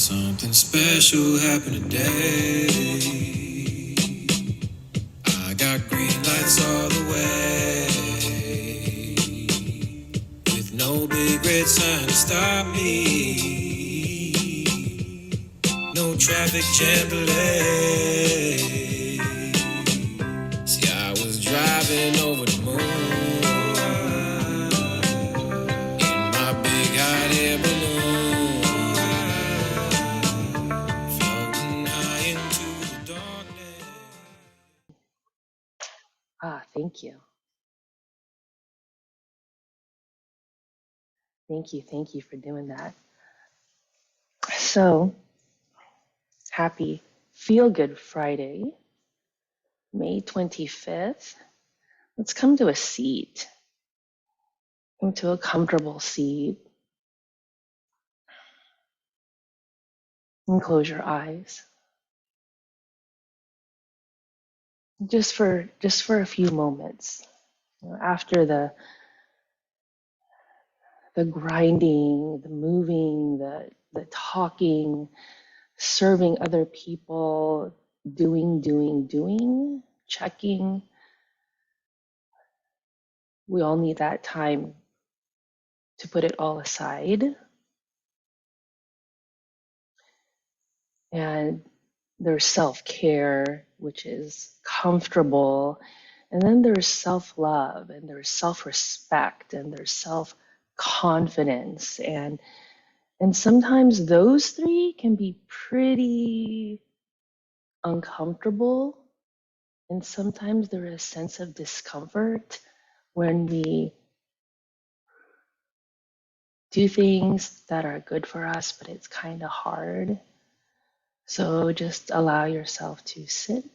Something special happened today. I got green lights all the way, with no big red sign to stop me. No traffic jam delay. See, I was driving over the moon in my big hot air balloon, floating high into the darkness. Thank you. Thank you for doing that. So, happy Feel Good Friday, May 25th. Let's come to a seat, come to a comfortable seat, and close your eyes. Just for a few moments. After the grinding, the moving, the talking, serving other people, doing, checking. We all need that time to put it all aside. And there's self-care, which is comfortable. And then there's self-love, and there's self-respect, and there's self-confidence. And sometimes those three can be pretty uncomfortable. And sometimes there is a sense of discomfort when we do things that are good for us, but it's kind of hard. So just allow yourself to sit,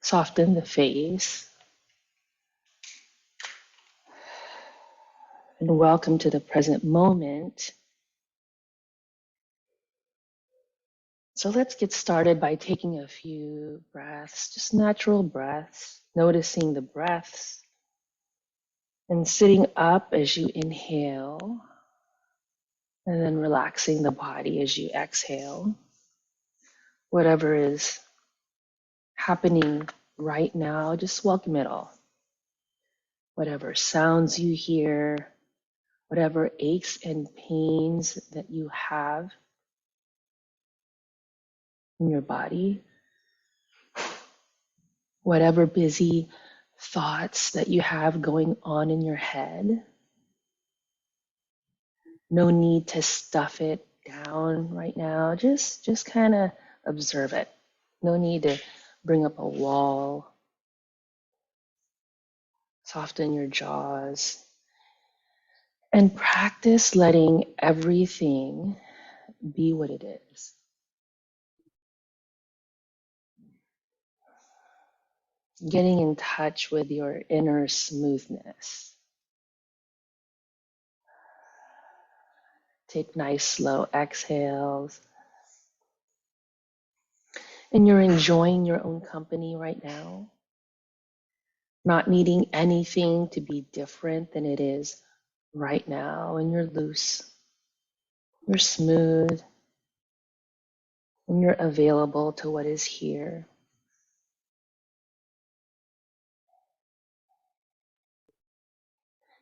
soften the face, and welcome to the present moment. So let's get started by taking a few breaths, just natural breaths, noticing the breaths, and sitting up as you inhale, and then relaxing the body as you exhale. Whatever is happening right now, just welcome it all. Whatever sounds you hear, whatever aches and pains that you have in your body, whatever busy thoughts that you have going on in your head. No need to stuff it down right now. Just kind of observe it. No need to bring up a wall. Soften your jaws and practice letting everything be what it is. Getting in touch with your inner smoothness. Take nice slow exhales. And you're enjoying your own company right now. Not needing anything to be different than it is right now. And you're loose. You're smooth. And you're available to what is here.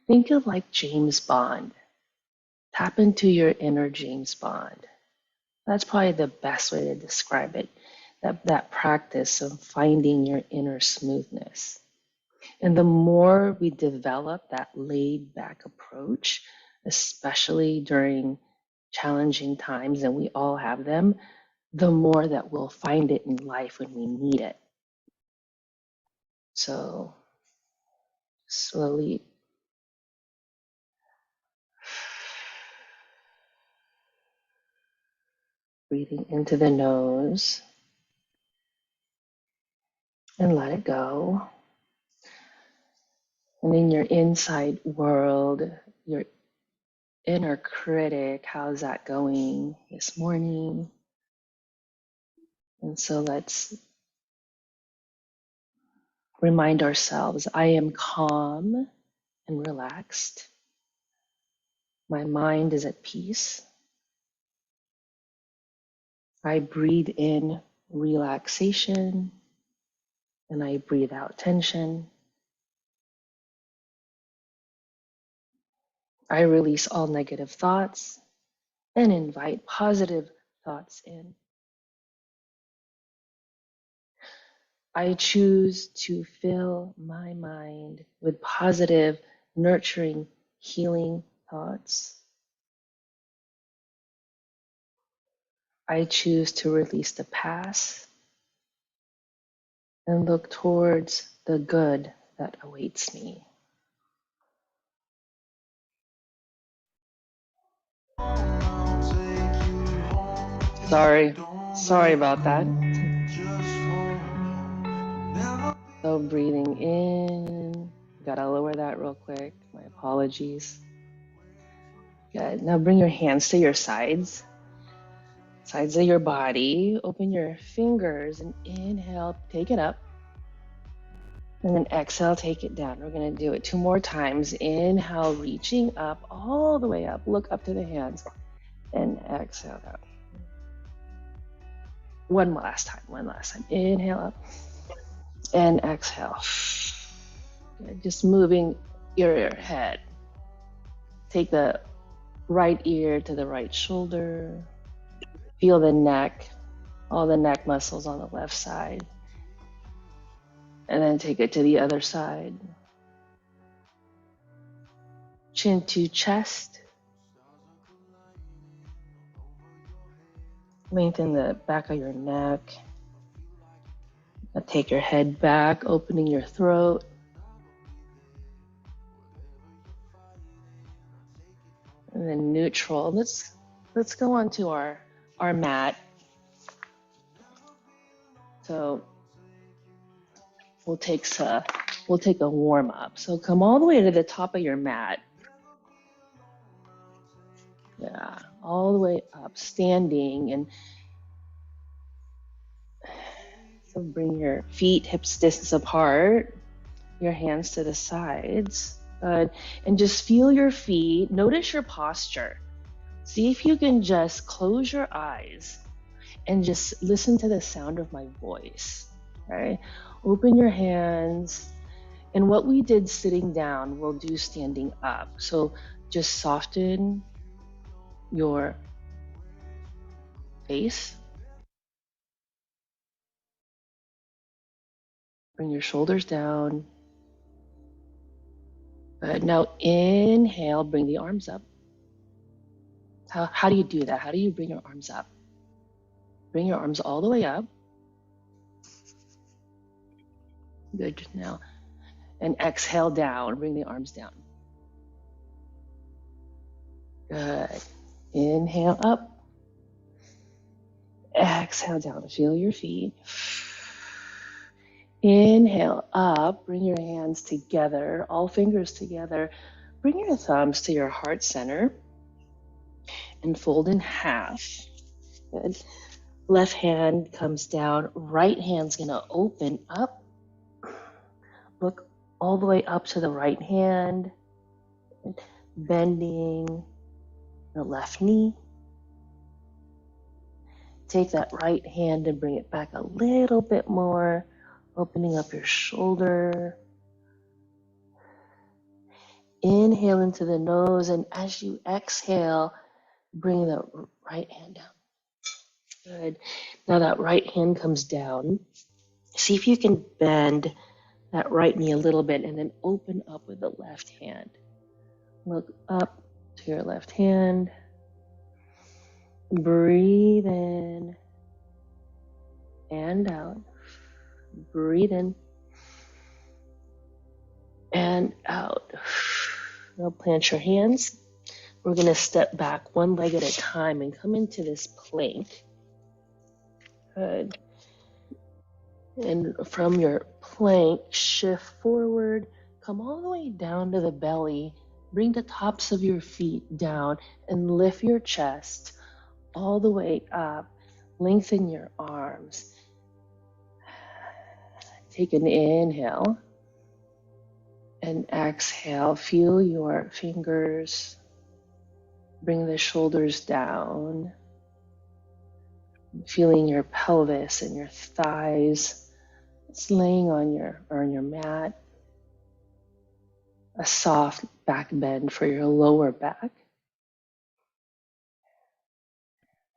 Think of like James Bond. Tap into your inner James Bond. That's probably the best way to describe it. That practice of finding your inner smoothness. And the more we develop that laid back approach, especially during challenging times, and we all have them, the more that we'll find it in life when we need it. So slowly breathing into the nose and let it go. And in your inside world, your inner critic, how's that going this morning? And so let's remind ourselves, I am calm and relaxed. My mind is at peace. I breathe in relaxation and I breathe out tension. I release all negative thoughts and invite positive thoughts in. I choose to fill my mind with positive, nurturing, healing thoughts. I choose to release the past and look towards the good that awaits me. Sorry about that. So breathing in, gotta lower that real quick. My apologies. Good. Now bring your hands to your sides of your body. Open your fingers and inhale, take it up. And then exhale, take it down. We're gonna do it 2 more times. Inhale, reaching up, all the way up. Look up to the hands. And exhale out. One last time. Inhale up and exhale. Good. Just moving your head. Take the right ear to the right shoulder. Feel the neck, all the neck muscles on the left side. And then take it to the other side. Chin to chest. Lengthen the back of your neck. Now take your head back, opening your throat. And then neutral. Let's go on to our mat. So we'll take a warm up. So come all the way to the top of your mat. Yeah, all the way up, standing. And so bring your feet hips distance apart, your hands to the sides. Good. And just feel your feet. Notice your posture. See if you can just close your eyes and just listen to the sound of my voice. Right? Open your hands. And what we did sitting down, we'll do standing up. So just soften your face. Bring your shoulders down. Good. Now inhale, bring the arms up. How do you do that? How do you bring your arms up? Bring your arms all the way up. Good. Now, and exhale down. Bring the arms down. Good. Inhale up. Exhale down. Feel your feet. Inhale up. Bring your hands together, all fingers together. Bring your thumbs to your heart center and fold in half. Good. Left hand comes down. Right hand's going to open up. Look all the way up to the right hand. Bending the left knee. Take that right hand and bring it back a little bit more, opening up your shoulder. Inhale into the nose, and as you exhale, bring the right hand down. Good. Now that right hand comes down. See if you can bend that right knee a little bit and then open up with the left hand. Look up to your left hand. Breathe in and out. Breathe in and out. Now plant your hands. We're going to step back one leg at a time and come into this plank. Good. And from your plank, shift forward, come all the way down to the belly. Bring the tops of your feet down and lift your chest all the way up. Lengthen your arms. Take an inhale and exhale. Feel your fingers Bring the shoulders down, feeling your pelvis and your thighs. It's laying on your mat. A soft back bend for your lower back.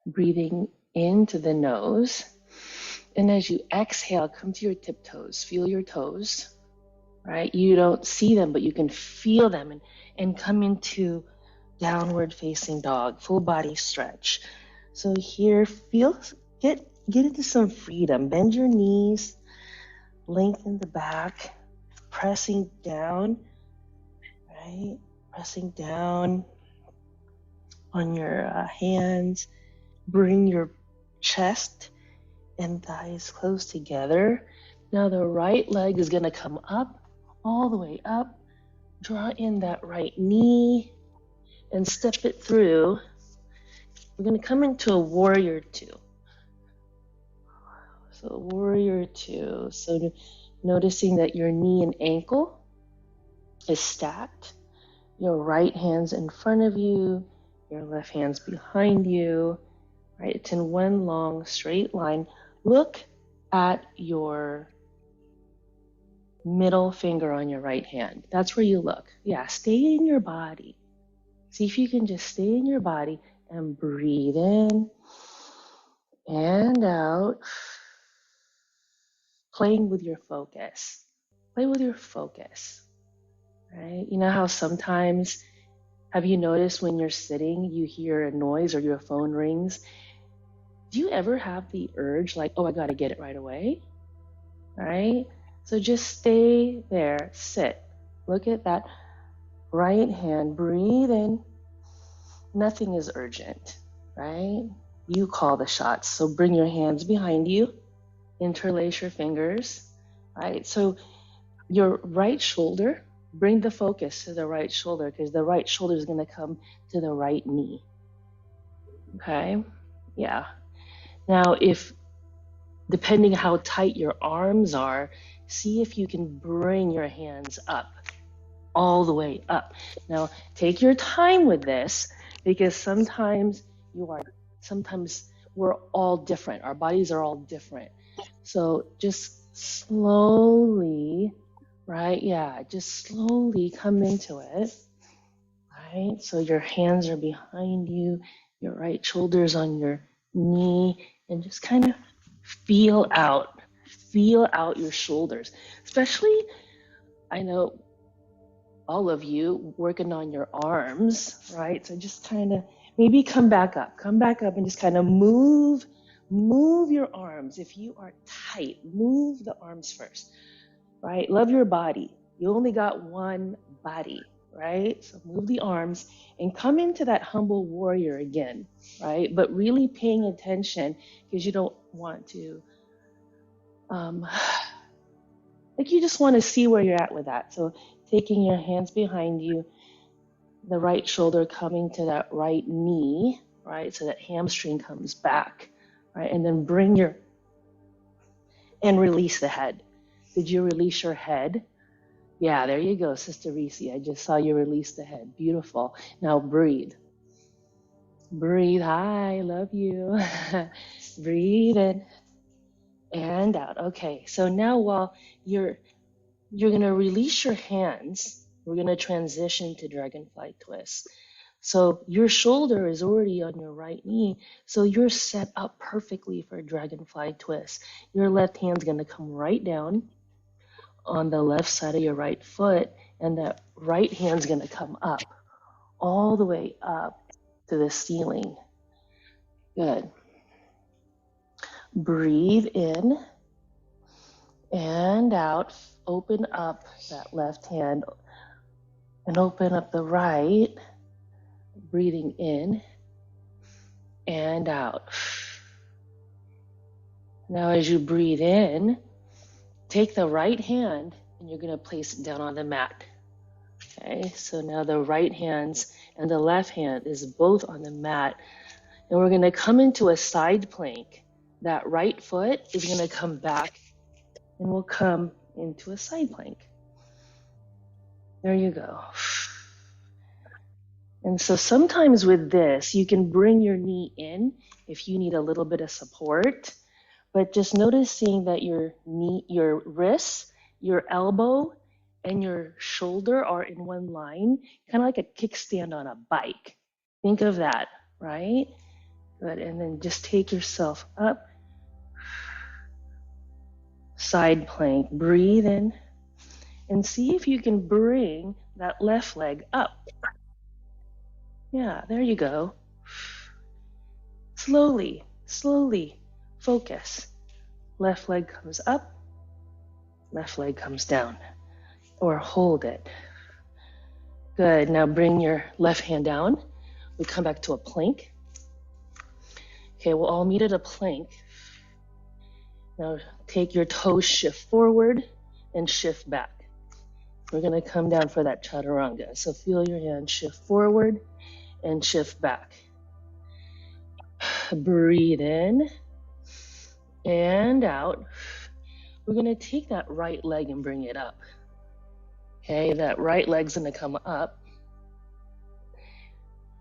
Breathing into the nose. And as you exhale, come to your tiptoes. Feel your toes, right? You don't see them, but you can feel them, and come into downward facing dog, full body stretch. So here, get into some freedom. Bend your knees, lengthen the back, pressing down, right? Pressing down on your hands. Bring your chest and thighs close together. Now the right leg is going to come up, all the way up. Draw in that right knee and step it through. We're going to come into a warrior two. So warrior two. So noticing that your knee and ankle is stacked. Your right hand's in front of you. Your left hand's behind you. Right? It's in one long straight line. Look at your middle finger on your right hand. That's where you look. Yeah, stay in your body. See if you can just stay in your body and breathe in and out. Playing with your focus. Play with your focus, right? You know how sometimes, have you noticed when you're sitting, you hear a noise or your phone rings? Do you ever have the urge like, oh, I got to get it right away, right? So just stay there, sit, look at that right hand, breathe in. Nothing is urgent, right? You call the shots. So bring your hands behind you, interlace your fingers, right? So your right shoulder, bring the focus to the right shoulder because the right shoulder is going to come to the right knee. Okay? Yeah. Now, depending how tight your arms are, see if you can bring your hands up, all the way up. Now, take your time with this because sometimes we're all different. Our bodies are all different. So just slowly, right? Yeah, just slowly come into it, right? So your hands are behind you, your right shoulder's on your knee, and just kind of feel out your shoulders. Especially, I know all of you working on your arms, right? So just kind of maybe come back up and just kind of move your arms. If you are tight, move the arms first, right? Love your body. You only got one body, right? So move the arms and come into that humble warrior again, right? But really paying attention because you don't want to, like you just want to see where you're at with that. So taking your hands behind you, the right shoulder coming to that right knee, right? So that hamstring comes back, right? And then and release the head. Did you release your head? Yeah, there you go, Sister Reese. I just saw you release the head. Beautiful. Now breathe. Breathe. Hi, love you. Breathe in and out. Okay, so now while you're going to release your hands, we're going to transition to dragonfly twist. So your shoulder is already on your right knee, so you're set up perfectly for a dragonfly twist. Your left hand's going to come right down on the left side of your right foot, and that right hand's going to come up, all the way up to the ceiling. Good. Breathe in and out. Open up that left hand and open up the right. Breathing in and out. Now, as you breathe in, take the right hand and you're going to place it down on the mat. Okay, so now the right hands and the left hand is both on the mat. And we're going to come into a side plank. That right foot is going to come back and we'll come into a side plank. There you go. And so sometimes with this, you can bring your knee in if you need a little bit of support, but just noticing that your knee, your wrist, your elbow, and your shoulder are in one line, kind of like a kickstand on a bike. Think of that, right? Good. And then just take yourself up, side plank, breathe in, and see if you can bring that left leg up. Yeah, there you go. Slowly, slowly focus. Left leg comes up, left leg comes down, or hold it. Good. Now bring your left hand down. We come back to a plank. Okay, we'll all meet at a plank. Now take your toes, shift forward and shift back. We're going to come down for that chaturanga. So feel your hand shift forward and shift back. Breathe in and out. We're going to take that right leg and bring it up. Okay, that right leg's going to come up.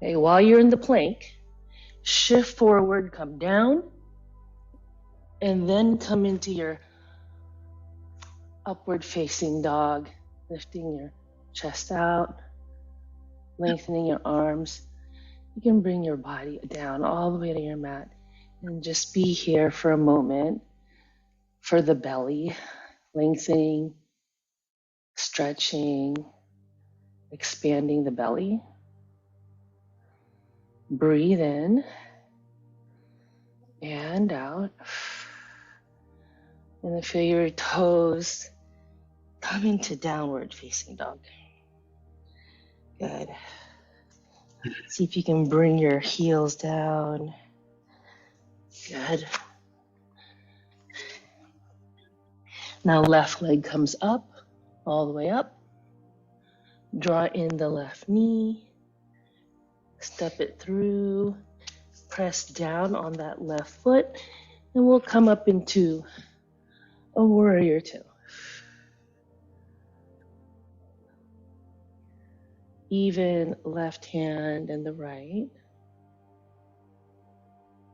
Okay, while you're in the plank, shift forward, come down, and then come into your upward facing dog, lifting your chest out, lengthening your arms. You can bring your body down all the way to your mat and just be here for a moment for the belly, lengthening, stretching, expanding the belly. Breathe in and out. And then feel your toes come into downward facing dog. Good. See if you can bring your heels down. Good. Now left leg comes up, all the way up. Draw in the left knee. Step it through. Press down on that left foot. And we'll come up into a warrior two. Even left hand and the right.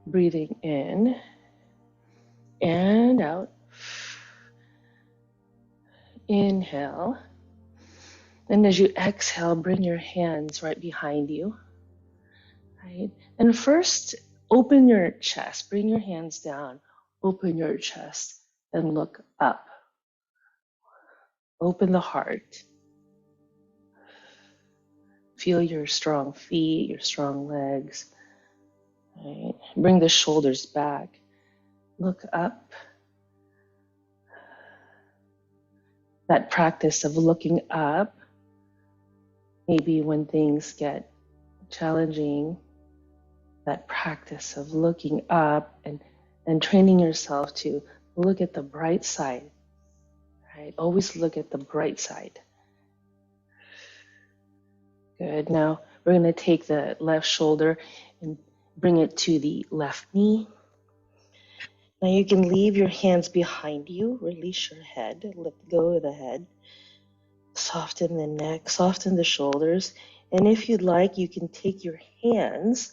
Breathing in and out. Inhale. And as you exhale, bring your hands right behind you. Right? And first, open your chest. Bring your hands down. Open your chest and look up. Open the heart. Feel your strong feet, your strong legs. Right? Bring the shoulders back. Look up. That practice of looking up, maybe when things get challenging, that practice of looking up and training yourself to look at the bright side, right? Always look at the bright side. Good. Now we're going to take the left shoulder and bring it to the left knee. Now you can leave your hands behind you, release your head, let go of the head, soften the neck, soften the shoulders, and if you'd like, you can take your hands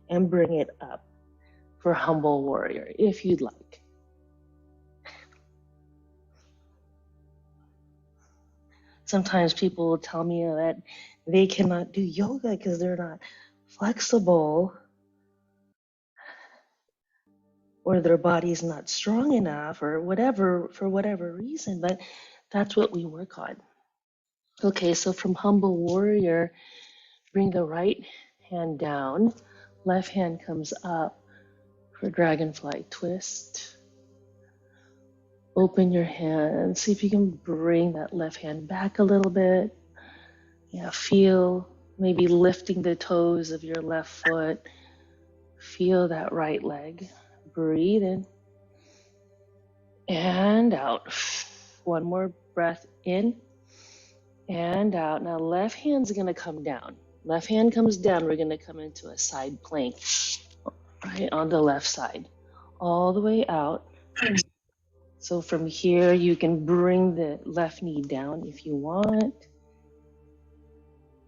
and bring it up for humble warrior, if you'd like. Sometimes people will tell me that they cannot do yoga because they're not flexible or their body's not strong enough or whatever, for whatever reason, but that's what we work on. Okay, so from humble warrior, bring the right hand down, left hand comes up for dragonfly twist. Open your hand, see if you can bring that left hand back a little bit. Yeah, feel maybe lifting the toes of your left foot. Feel that right leg. Breathe in and out. One more breath in and out. Now left hand's gonna come down. Left hand comes down, we're gonna come into a side plank, right on the left side, all the way out. So from here, you can bring the left knee down if you want,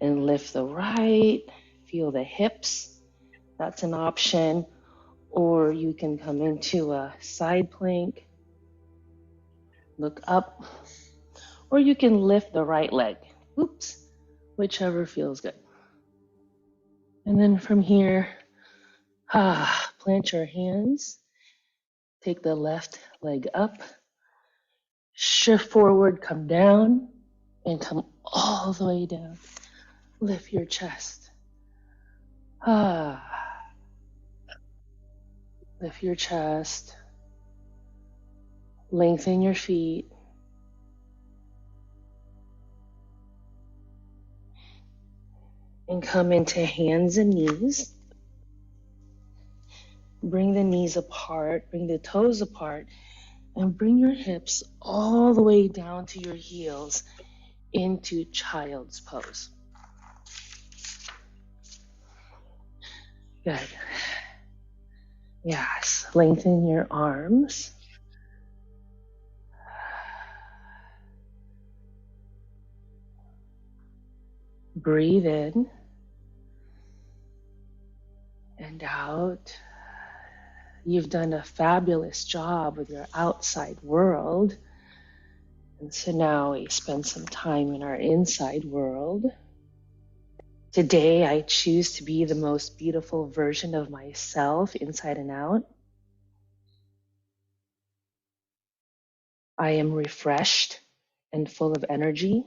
and lift the right, feel the hips, that's an option. Or you can come into a side plank, look up, or you can lift the right leg. Oops, whichever feels good. And then from here, plant your hands, take the left leg up, shift forward, come down, and come all the way down. Lift your chest. Lift your chest. Lengthen your feet. And come into hands and knees. Bring the knees apart, bring the toes apart, and bring your hips all the way down to your heels into child's pose. Good. Yes, lengthen your arms. Breathe in and out. You've done a fabulous job with your outside world. And so now we spend some time in our inside world. Today, I choose to be the most beautiful version of myself inside and out. I am refreshed and full of energy.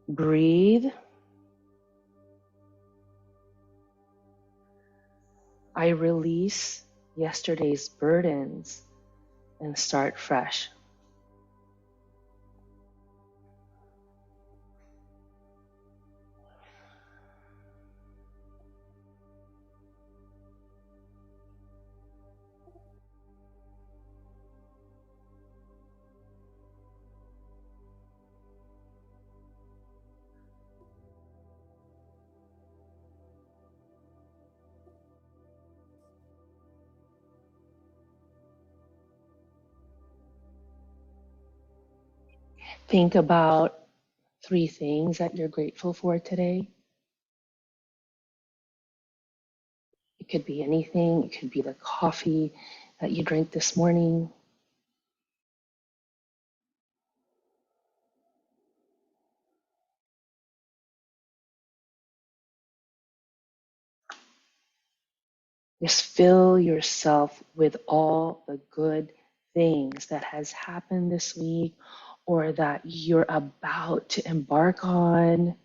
Breathe. I release yesterday's burdens and start fresh. Think about 3 things that you're grateful for today. It could be anything. It could be the coffee that you drank this morning. Just fill yourself with all the good things that has happened this week or that you're about to embark on.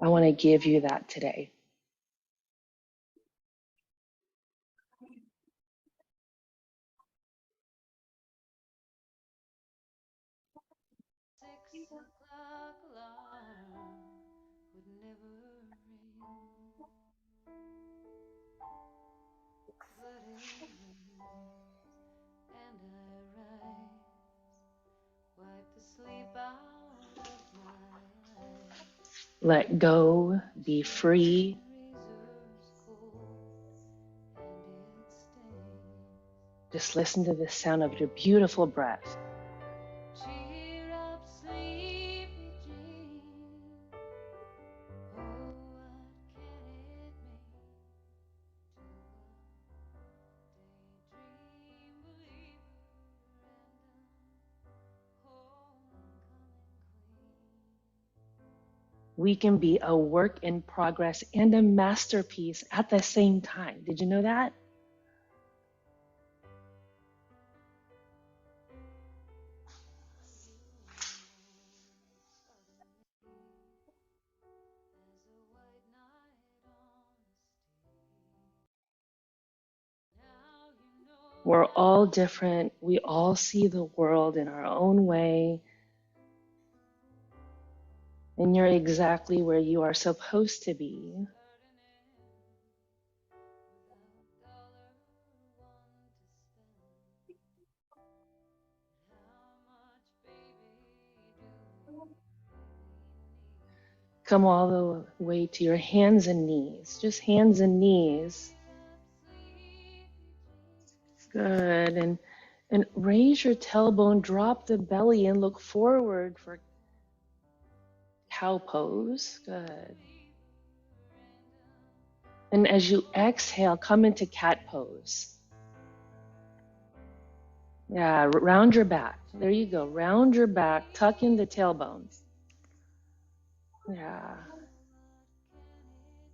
I want to give you that today. Let go, be free. Just listen to the sound of your beautiful breath. We can be a work in progress and a masterpiece at the same time. Did you know that? We're all different. We all see the world in our own way. And you're exactly where you are supposed to be. Come all the way to your hands and knees, just hands and knees. Good. And raise your tailbone, drop the belly, and look forward for cow pose. Good. And as you exhale, come into cat pose. Yeah, round your back. There you go. Round your back, tuck in the tailbone. Yeah.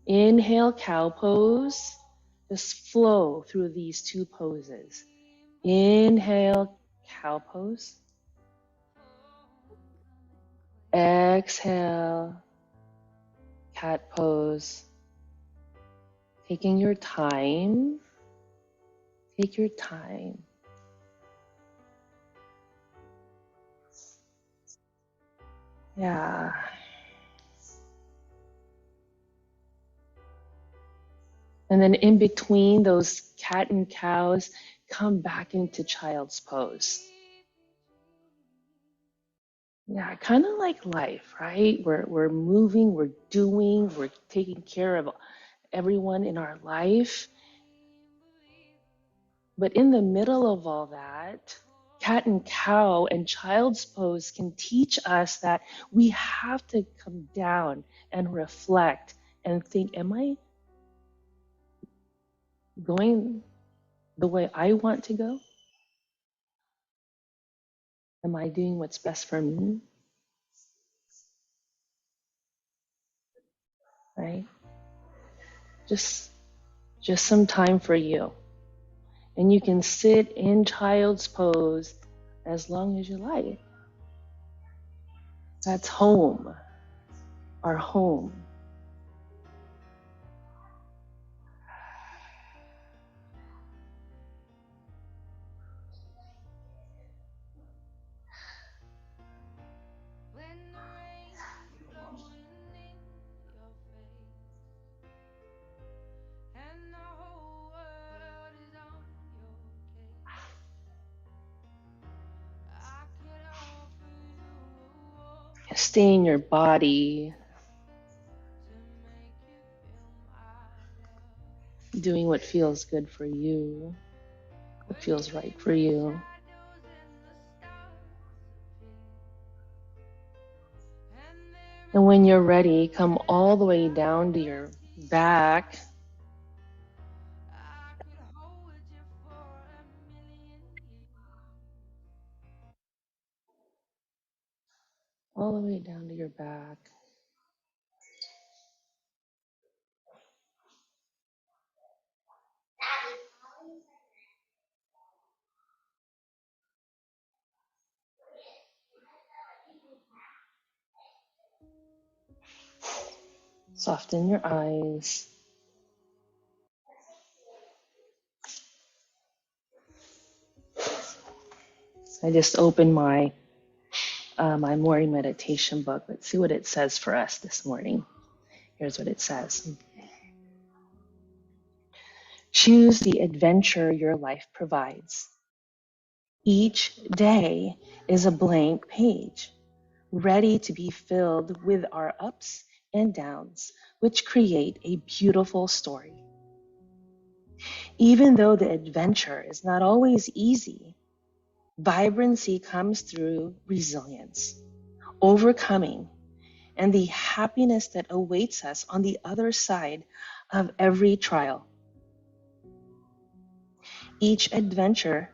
Inhale, cow pose. Just flow through these two poses. Inhale, cow pose. Exhale, cat pose. Taking your time. Take your time. Yeah. And then in between those cat and cows, come back into child's pose. Yeah, kind of like life, right? We're moving, we're doing, we're taking care of everyone in our life. But in the middle of all that, cat and cow and child's pose can teach us that we have to come down and reflect and think, am I going the way I want to go? Am I doing what's best for me? Right? Just some time for you. And you can sit in child's pose as long as you like. That's home, our home. Stay in your body, doing what feels good for you, what feels right for you. And when you're ready, come all the way down to your back. All the way down to your back. Soften your eyes. I just opened my my morning meditation book. Let's see what it says for us this morning. Here's what it says. Choose the adventure your life provides. Each day is a blank page, ready to be filled with our ups and downs, which create a beautiful story. Even though the adventure is not always easy, vibrancy comes through resilience, overcoming, and the happiness that awaits us on the other side of every trial. Each adventure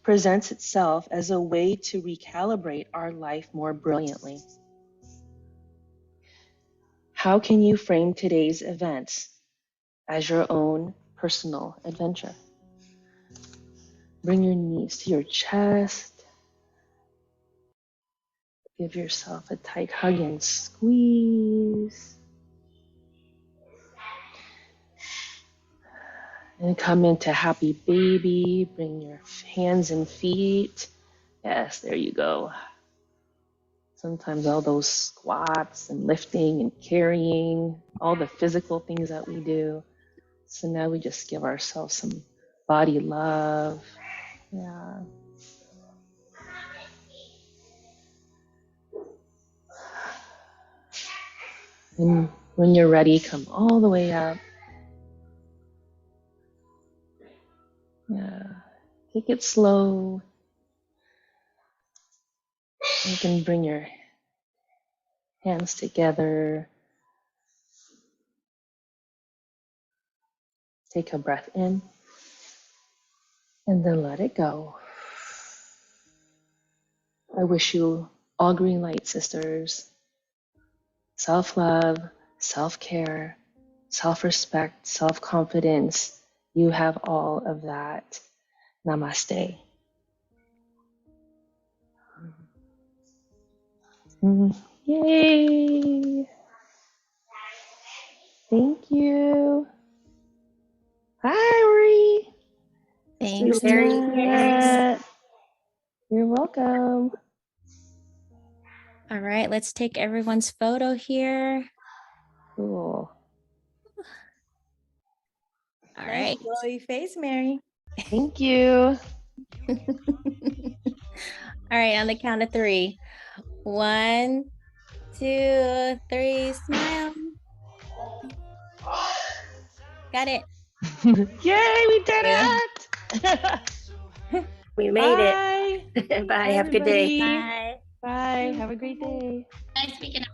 presents itself as a way to recalibrate our life more brilliantly. How can you frame today's events as your own personal adventure? Bring your knees to your chest. Give yourself a tight hug and squeeze. And come into happy baby. Bring your hands and feet. Yes, there you go. Sometimes all those squats and lifting and carrying, all the physical things that we do. So now we just give ourselves some body love. Yeah. And when you're ready, come all the way up. Yeah. Take it slow. You can bring your hands together. Take a breath in and then let it go. I wish you all green light, sisters. Self-love, self-care, self-respect, self-confidence. You have all of that. Namaste. Yay! Thank you. Hi, Marie. Thanks, Very Jeanette. You're welcome. All right, let's take everyone's photo here. Cool. All nice right. glowy face, Mary. Thank you. All right, on the count of 3. 1, 2, 3, smile. Got it. Yay, we did Yeah. it! We made Bye. it. Bye. Bye, Have a good day. everybody. Bye. Bye. Have a great day. Nice speaking.